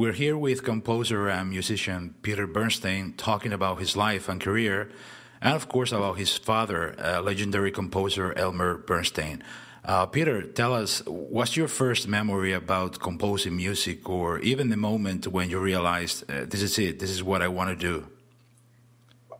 We're here with composer and musician Peter Bernstein talking about his life and career, and of course about his father, legendary composer Elmer Bernstein. Peter, tell us, what's your first memory about composing music, or even the moment when you realized, this is it, this is what I want to do?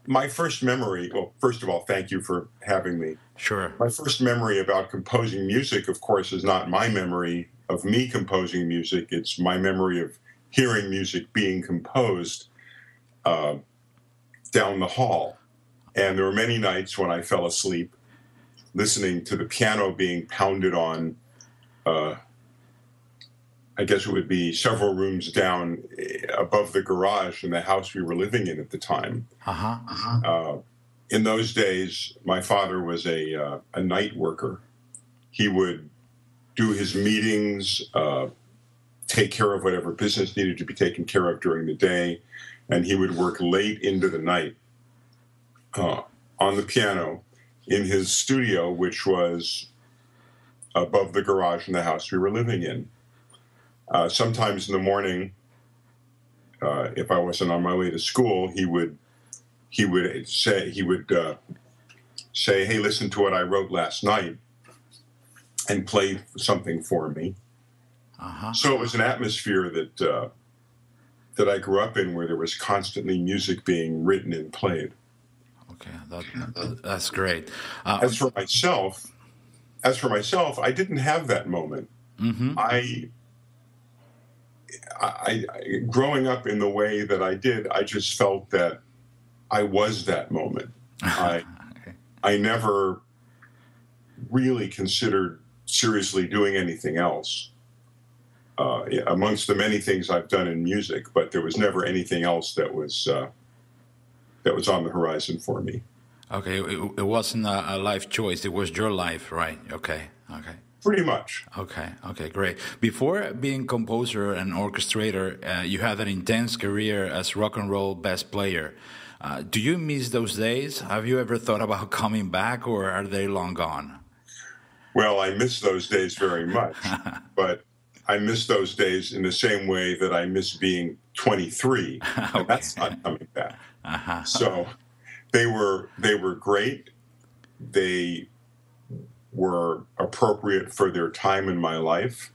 My first memory, well, first of all, thank you for having me. Sure. My first memory about composing music, of course, is not my memory of me composing music. It's my memory of hearing music being composed down the hall. And there were many nights when I fell asleep listening to the piano being pounded on, I guess it would be several rooms down above the garage in the house we were living in at the time. In those days, my father was a night worker. He would do his meetings, take care of whatever business needed to be taken care of during the day, and he would work late into the night on the piano in his studio, which was above the garage in the house we were living in. Sometimes in the morning, if I wasn't on my way to school, he would say, "Hey, listen to what I wrote last night," and play something for me. So it was an atmosphere that I grew up in, where there was constantly music being written and played. Okay, that's great. As for myself, I didn't have that moment. Mm-hmm. I growing up in the way that I did, I just felt that I was that moment. I never really considered seriously doing anything else. Amongst the many things I've done in music, but there was never anything else that was on the horizon for me. Okay, it wasn't a life choice; it was your life, right? Okay. Pretty much. Okay, great. Before being composer and orchestrator, you had an intense career as rock and roll bass player. Do you miss those days? Have you ever thought about coming back, or are they long gone? Well, I miss those days very much, but I miss those days in the same way that I miss being 23. And that's not coming back. So they were great. They were appropriate for their time in my life.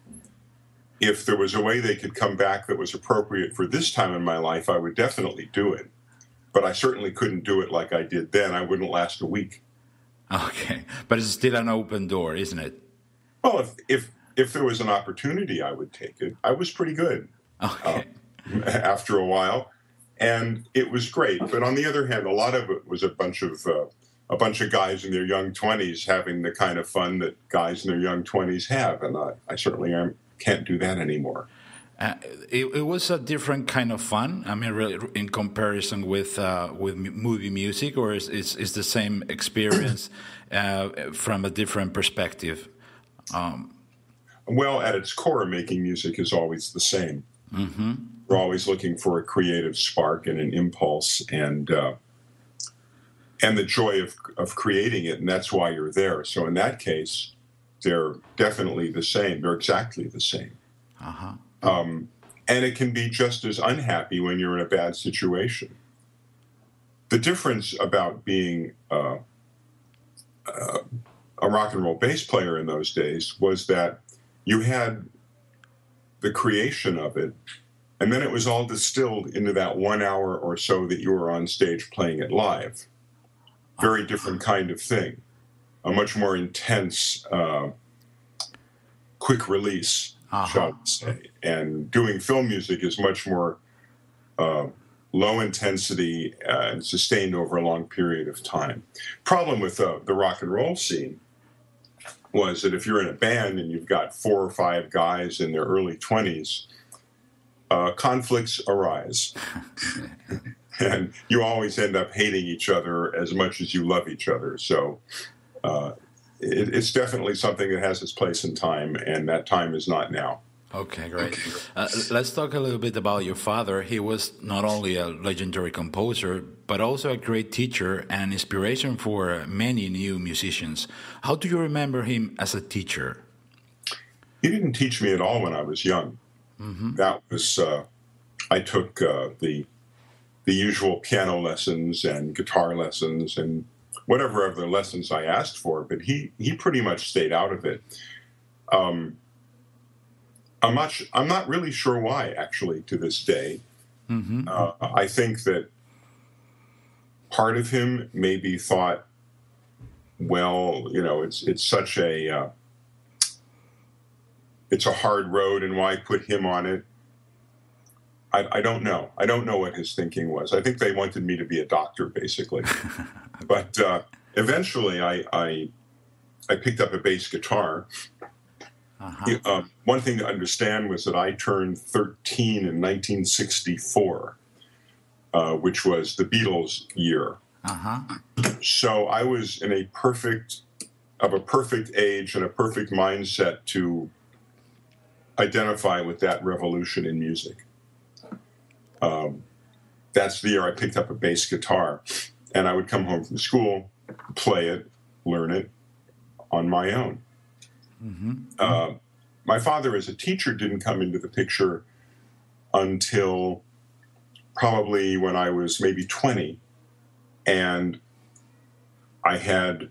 If there was a way they could come back that was appropriate for this time in my life, I would definitely do it. But I certainly couldn't do it like I did then. I wouldn't last a week. Okay, but it's still an open door, isn't it? Well, if there was an opportunity, I would take it. I was pretty good after a while, and it was great. But on the other hand, a lot of it was a bunch of guys in their young 20s having the kind of fun that guys in their young 20s have, and I certainly can't do that anymore. It was a different kind of fun. I mean, really, in comparison with movie music, or is the same experience from a different perspective? Well, at its core, making music is always the same. Mm-hmm. We're always looking for a creative spark and an impulse, and the joy of creating it, and that's why you're there. So in that case, they're definitely the same. They're exactly the same. And it can be just as unhappy when you're in a bad situation. The difference about being a rock and roll bass player in those days was that you had the creation of it, and then it was all distilled into that 1 hour or so that you were on stage playing it live. Very different kind of thing. A much more intense, quick release, shall we say. And doing film music is much more low intensity and sustained over a long period of time. Problem with the rock and roll scene was that if you're in a band and you've got 4 or 5 guys in their early 20s, conflicts arise. And you always end up hating each other as much as you love each other. So it's definitely something that has its place in time, and that time is not now. Okay, great. Let's talk a little bit about your father. He was not only a legendary composer, but also a great teacher and inspiration for many new musicians. How do you remember him as a teacher? He didn't teach me at all when I was young. Mm-hmm. That was I took the usual piano lessons and guitar lessons and whatever other lessons I asked for, but he pretty much stayed out of it. I'm not really sure why, actually, to this day. Mm-hmm. I think that part of him maybe thought, well, it's such a it's a hard road, and why put him on it? I don't know. I don't know what his thinking was. I think they wanted me to be a doctor, basically. But eventually, I picked up a bass guitar. Uh-huh. One thing to understand was that I turned 13 in 1964, which was the Beatles' year. Uh-huh. So I was in a perfect age and a perfect mindset to identify with that revolution in music. That's the year I picked up a bass guitar, and I would come home from school, play it, learn it on my own. Mm-hmm. My father, as a teacher, didn't come into the picture until probably when I was maybe 20, and I had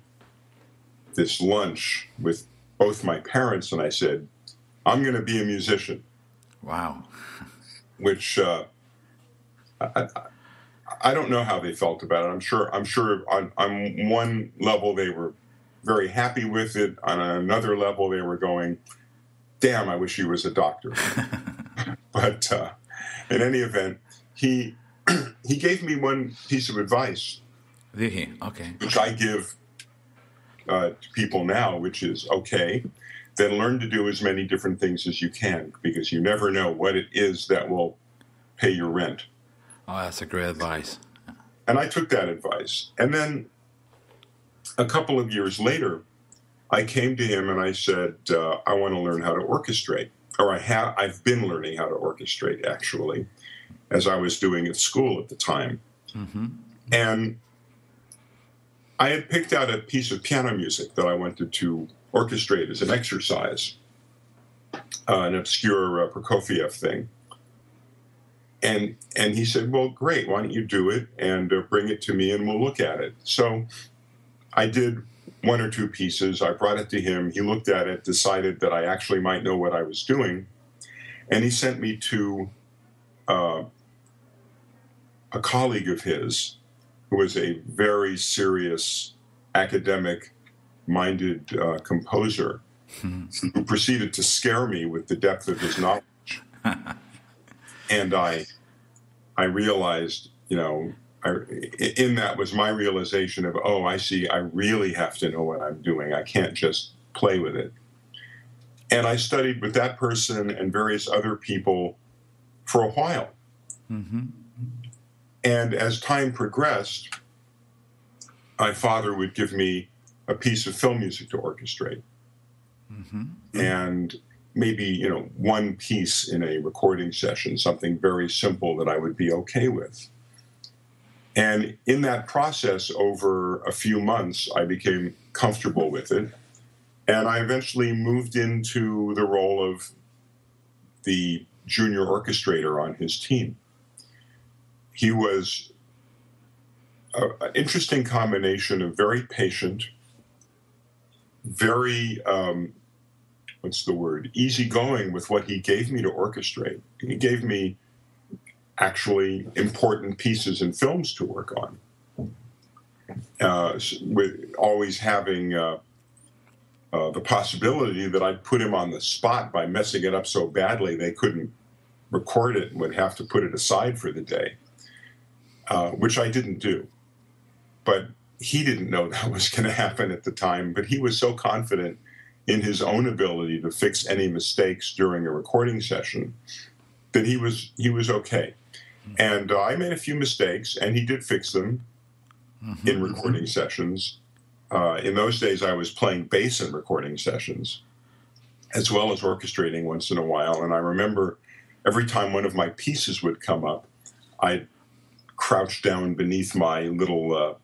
this lunch with both my parents, and I said, I'm going to be a musician. Wow. Which I don't know how they felt about it. I'm sure on one level they were very happy with it. On another level they were going, damn, I wish he was a doctor. But in any event, he gave me one piece of advice. Did he? Okay. Which I give to people now, which is, okay, then learn to do as many different things as you can, because you never know what it is that will pay your rent. Oh, that's a great advice. And I took that advice. And then a couple of years later, I came to him and I said, I want to learn how to orchestrate. Or I've been learning how to orchestrate, actually, as I was doing at school at the time. Mm-hmm. And I had picked out a piece of piano music that I wanted to orchestrate as an exercise, an obscure Prokofiev thing. And he said, well, great, why don't you do it and bring it to me and we'll look at it. So I did one or two pieces. I brought it to him. He looked at it, decided that I actually might know what I was doing. And he sent me to a colleague of his who was a very serious academic-minded composer who proceeded to scare me with the depth of his knowledge. And I realized, in that was my realization of, oh, I see, I really have to know what I'm doing. I can't just play with it. And I studied with that person and various other people for a while. Mm-hmm. And as time progressed, my father would give me a piece of film music to orchestrate. Mm-hmm. And maybe, one piece in a recording session, something very simple that I would be okay with. And in that process, over a few months, I became comfortable with it. And I eventually moved into the role of the junior orchestrator on his team. He was an interesting combination of very patient, very, easygoing with what he gave me to orchestrate. He gave me actually important pieces and films to work on, with always having the possibility that I'd put him on the spot by messing it up so badly they couldn't record it and would have to put it aside for the day, which I didn't do. But he didn't know that was going to happen at the time, but he was so confident in his own ability to fix any mistakes during a recording session that he was okay. And I made a few mistakes, and he did fix them in recording sessions. In those days, I was playing bass in recording sessions, as well as orchestrating once in a while. And I remember every time one of my pieces would come up, I'd crouch down beneath my little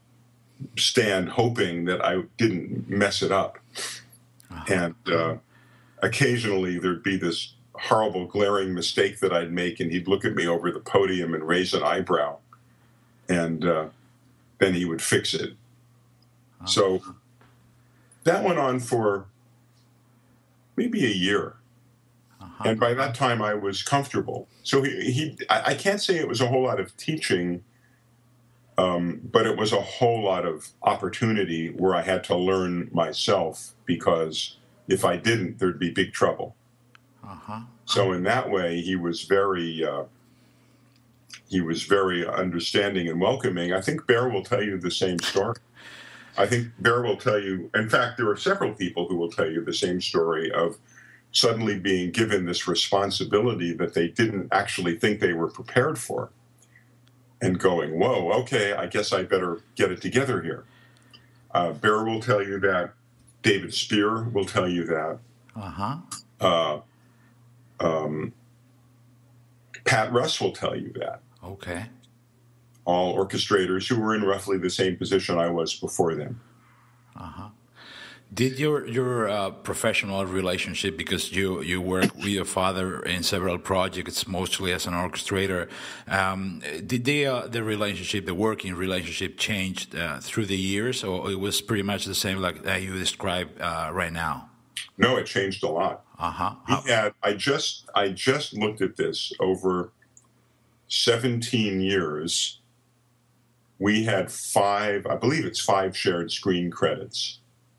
stand, hoping that I didn't mess it up. And occasionally there'd be this horrible, glaring mistake that I'd make, and he'd look at me over the podium and raise an eyebrow, and then he would fix it. So that went on for maybe a year. And by that time, I was comfortable. So I can't say it was a whole lot of teaching, but it was a whole lot of opportunity where I had to learn myself, because if I didn't, there'd be big trouble. So in that way, he was very understanding and welcoming. I think Bear will tell you the same story. I think Bear will tell you, in fact, there are several people who will tell you the same story of suddenly being given this responsibility that they didn't actually think they were prepared for, and going, whoa, okay, I guess I better get it together here. Bear will tell you that. David Spear will tell you that. Pat Russ will tell you that. Okay. All orchestrators who were in roughly the same position I was before them. Did your professional relationship, because you work with your father in several projects, mostly as an orchestrator, did the relationship, the working relationship, changed through the years, or it was pretty much the same like you described right now? No, it changed a lot. I just looked at this over 17 years. We had 5 shared screen credits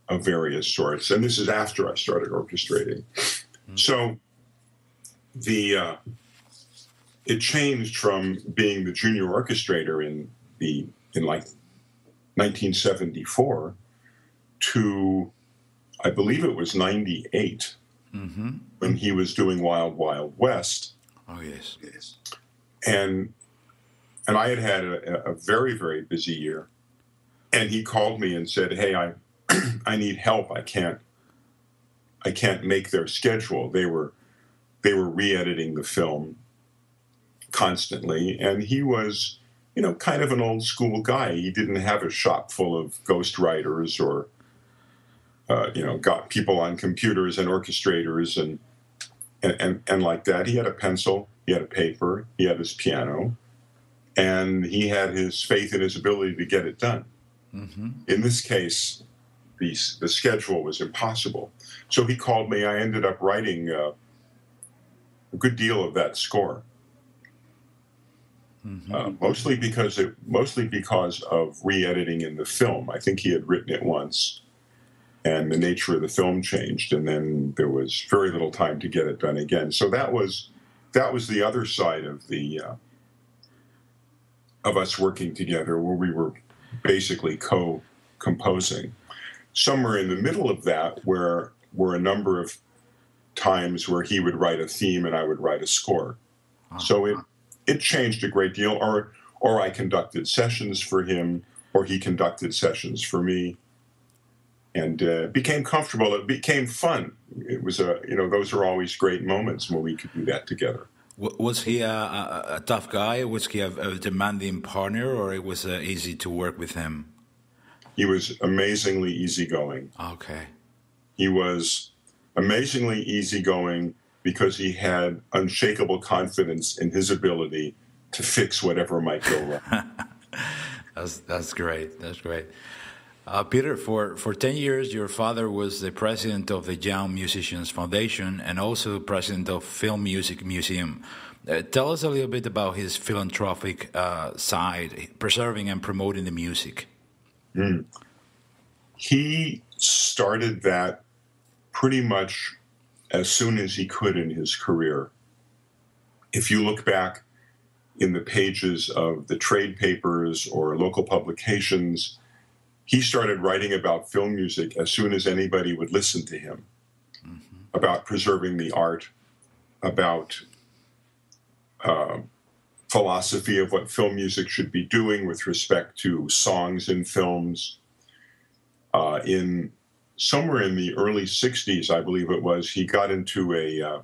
of various sorts, and this is after I started orchestrating. So it changed from being the junior orchestrator in like 1974 to, I believe it was 98, when he was doing Wild Wild West. Oh yes. And I had a very, very busy year, and he called me and said, "Hey, I need help. I can't make their schedule." They were re-editing the film constantly, and he was, kind of an old school guy. He didn't have a shop full of ghostwriters or got people on computers and orchestrators and like that. He had a pencil, he had a paper, he had his piano, and he had his faith in his ability to get it done. In this case, the schedule was impossible. So he called me. I ended up writing a good deal of that score, mostly because of re-editing in the film. I think he had written it once, and the nature of the film changed, and then there was very little time to get it done again. So that was the other side of of us working together, where we were basically co-composing. Somewhere in the middle of that were a number of times where he would write a theme and I would write a score. So it changed a great deal, or I conducted sessions for him, or he conducted sessions for me, and it became comfortable. It became fun. It was those are always great moments when we could do that together. Was he a tough guy? Was he a demanding partner, or it was easy to work with him? He was amazingly easygoing. Okay. He was amazingly easygoing because he had unshakable confidence in his ability to fix whatever might go wrong. That's great. That's great. Peter, for 10 years, your father was the president of the Young Musicians Foundation and also president of Film Music Museum. Tell us a little bit about his philanthropic side, preserving and promoting the music. He started that pretty much as soon as he could in his career. If you look back in the pages of the trade papers or local publications, he started writing about film music as soon as anybody would listen to him, about preserving the art, about philosophy of what film music should be doing with respect to songs in films. Somewhere in the early 60s, I believe it was, he got into a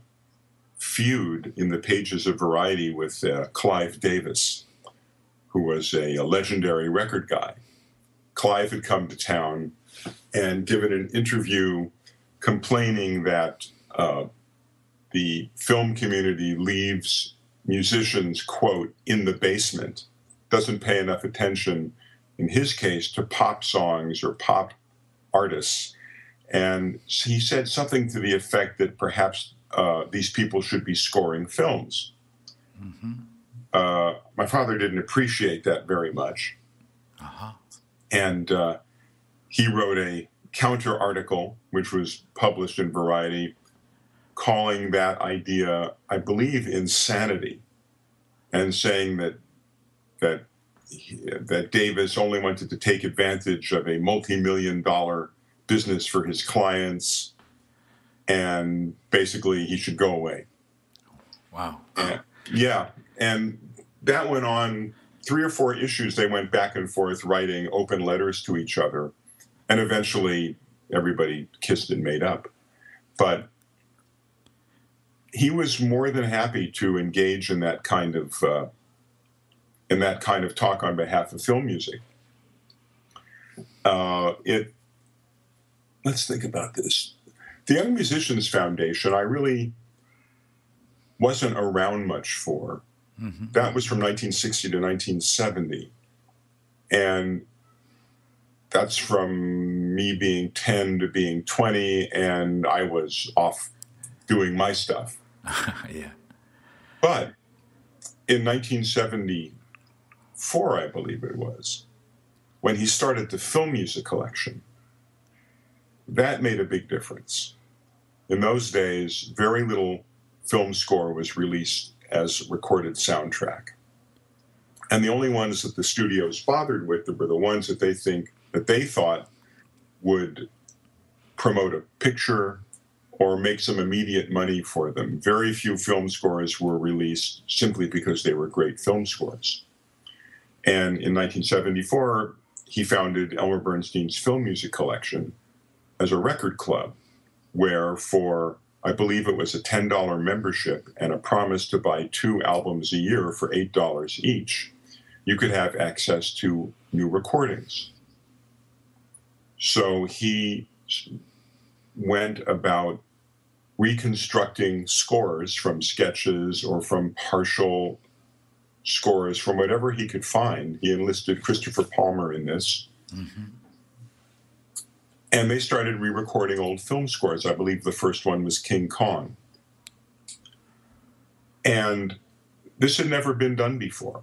feud in the pages of Variety with Clive Davis, who was a legendary record guy. Clive had come to town and given an interview complaining that the film community leaves musicians, quote, in the basement, doesn't pay enough attention, in his case, to pop songs or pop artists. And he said something to the effect that perhaps these people should be scoring films. Mm-hmm. My father didn't appreciate that very much. Uh-huh. And he wrote a counter article, which was published in Variety, calling that idea, I believe, insanity, and saying that Davis only wanted to take advantage of a multi-million-dollar business for his clients, and basically he should go away. Wow. And that went on 3 or 4 issues. They went back and forth writing open letters to each other, and eventually everybody kissed and made up. But he was more than happy to engage in that kind of talk on behalf of film music. Let's think about this. The Young Musicians Foundation, I really wasn't around much for. Mm-hmm. That was from 1960 to 1970. And that's from me being 10 to being 20, and I was off doing my stuff. Yeah. But in 1974, I believe it was, when he started the film music collection, that made a big difference. In those days, very little film score was released as recorded soundtrack. And the only ones that the studios bothered with were the ones that they thought would promote a picture or make some immediate money for them. Very few film scores were released simply because they were great film scores. And in 1974, he founded Elmer Bernstein's Film Music Collection as a record club, where for, I believe it was a $10 membership and a promise to buy 2 albums a year for $8 each, you could have access to new recordings. So he went about reconstructing scores from sketches or from partial scores from whatever he could find. He enlisted Christopher Palmer in this. Mm-hmm. And they started re-recording old film scores. I believe the first one was King Kong. And this had never been done before.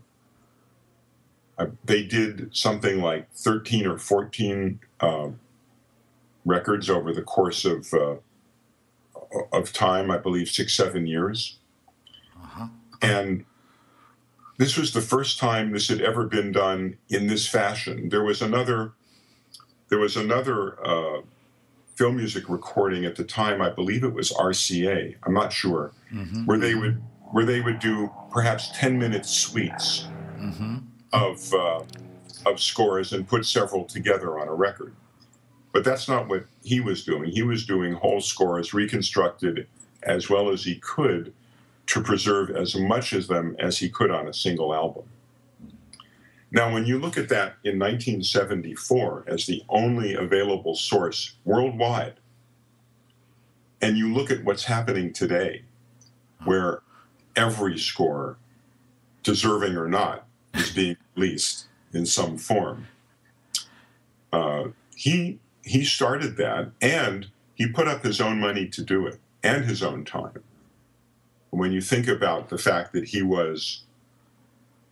They did something like 13 or 14 records over the course of time, I believe 6-7 years. Uh-huh. And this was the first time this had ever been done in this fashion. There was another film music recording at the time, I believe it was RCA, I'm not sure, mm-hmm. where they would do perhaps 10-minute suites mm-hmm. of scores and put several together on a record. But that's not what he was doing. He was doing whole scores, reconstructed as well as he could to preserve as much of them as he could on a single album. Now, when you look at that in 1974 as the only available source worldwide, and you look at what's happening today, where every score, deserving or not, is being released in some form, he started that, and he put up his own money to do it, and his own time. When you think about the fact that he was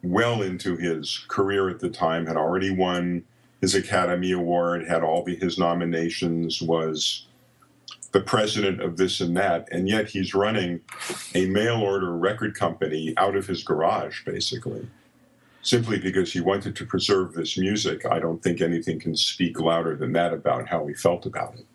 well into his career at the time, had already won his Academy Award, had all his nominations, was the president of this and that, and yet he's running a mail-order record company out of his garage, basically, simply because he wanted to preserve this music. I don't think anything can speak louder than that about how he felt about it.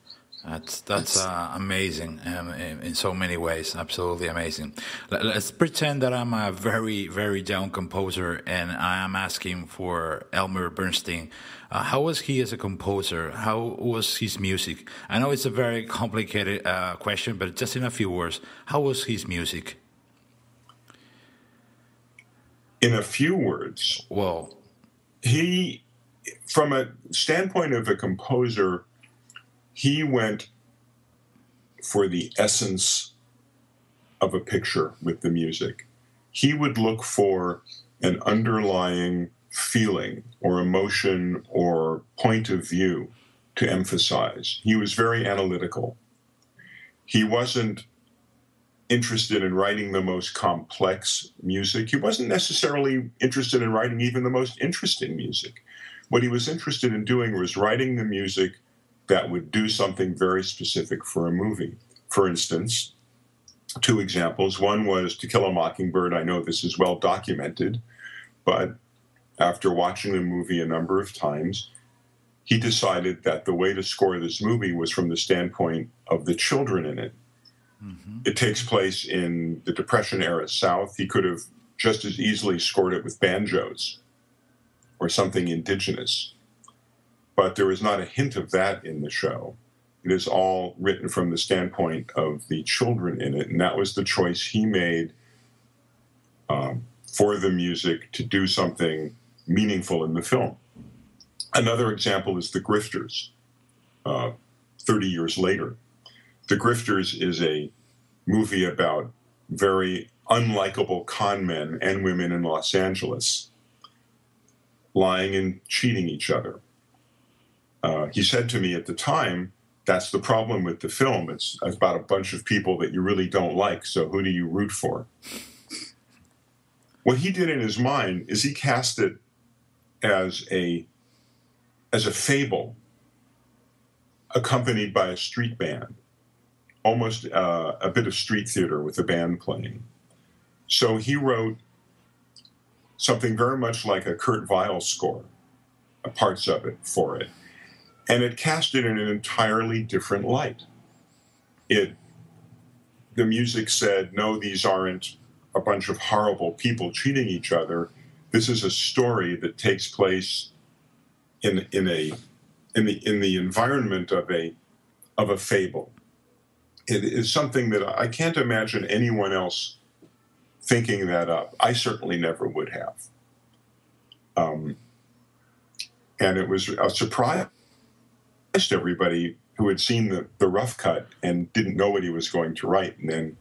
That's amazing in so many ways. Absolutely amazing. Let's pretend that I'm a very, very young composer and I am asking for Elmer Bernstein. How was he as a composer? How was his music? I know it's a very complicated question, but just in a few words, how was his music? In a few words, well, he, from a standpoint of a composer, he went for the essence of a picture with the music. He would look for an underlying feeling or emotion or point of view to emphasize. He was very analytical. He wasn't interested in writing the most complex music. He wasn't necessarily interested in writing even the most interesting music. What he was interested in doing was writing the music that would do something very specific for a movie. For instance, two examples. One was To Kill a Mockingbird. I know this is well documented, but after watching the movie a number of times, he decided that the way to score this movie was from the standpoint of the children in it. Mm-hmm. It takes place in the Depression-era South. He could have just as easily scored it with banjos or something indigenous. But there is not a hint of that in the show. It is all written from the standpoint of the children in it, and that was the choice he made for the music to do something meaningful in the film. Another example is The Grifters, 30 years later. The Grifters is a movie about very unlikable con men and women in Los Angeles lying and cheating each other. He said to me at the time, that's the problem with the film. It's about a bunch of people that you really don't like, so who do you root for? What he did in his mind is he cast it as a fable accompanied by a street band, almost a bit of street theater with a band playing. So he wrote something very much like a Kurt Weill score, parts of it for it. And it cast it in an entirely different light. The music said, no, these aren't a bunch of horrible people cheating each other. This is a story that takes place in the environment of a fable. It is something that I can't imagine anyone else thinking that up. I certainly never would have. And it was a surprise to everybody who had seen the rough cut and didn't know what he was going to write, and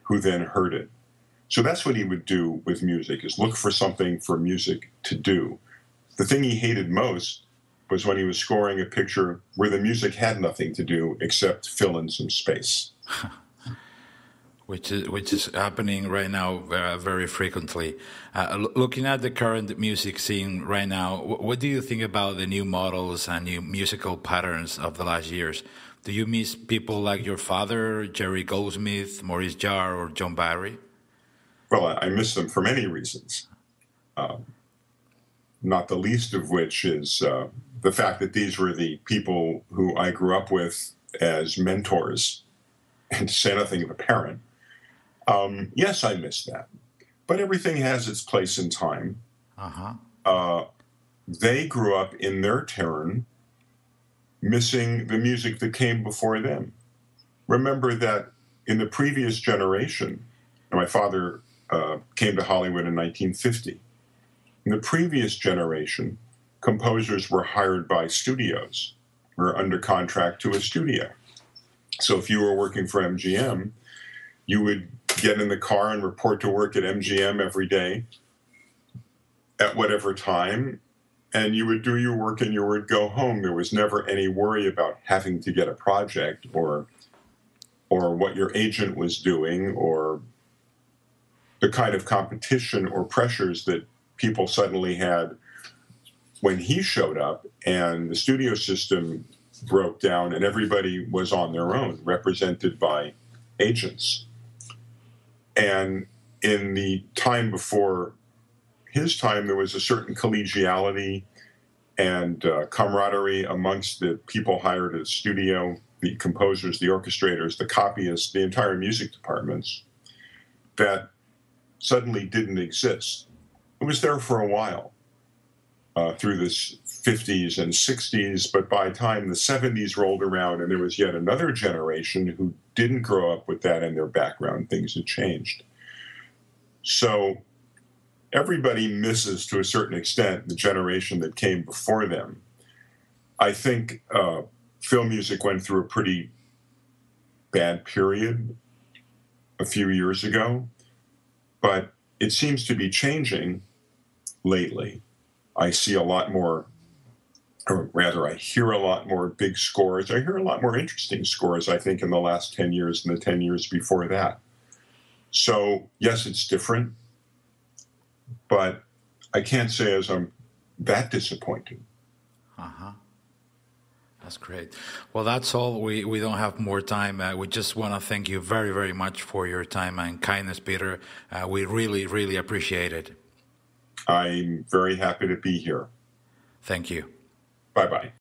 who then heard it. So that's what he would do with music, is look for something for music to do. The thing he hated most was when he was scoring a picture where the music had nothing to do except fill in some space. Which is happening right now very frequently. Looking at the current music scene right now, what do you think about the new models and new musical patterns of the last years? Do you miss people like your father, Jerry Goldsmith, Maurice Jarre, or John Barry? Well, I miss them for many reasons, not the least of which is the fact that these were the people who I grew up with as mentors, and to say nothing of a parent. Yes, I miss that. But everything has its place in time. Uh-huh. They grew up in their turn missing the music that came before them. Remember that in the previous generation, my father came to Hollywood in 1950. In the previous generation, composers were hired by studios, were under contract to a studio. So if you were working for MGM, you would get in the car and report to work at MGM every day at whatever time, and you would do your work and you would go home. There was never any worry about having to get a project or what your agent was doing or the kind of competition or pressures that people suddenly had when he showed up and the studio system broke down and everybody was on their own, represented by agents. And in the time before his time, there was a certain collegiality and camaraderie amongst the people hired at the studio, the composers, the orchestrators, the copyists, the entire music departments, that suddenly didn't exist. It was there for a while, through the 50s and 60s, but by the time the 70s rolled around and there was yet another generation who didn't grow up with that in their background, things had changed. So everybody misses, to a certain extent, the generation that came before them. I think film music went through a pretty bad period a few years ago, but it seems to be changing lately. I see a lot more, or rather, I hear a lot more big scores. I hear a lot more interesting scores, I think, in the last 10 years than the 10 years before that. So, yes, it's different, but I can't say as I'm that disappointed. Uh-huh. That's great. Well, that's all. We don't have more time. We just want to thank you very, very much for your time and kindness, Peter. We really, really appreciate it. I'm very happy to be here. Thank you. Bye-bye.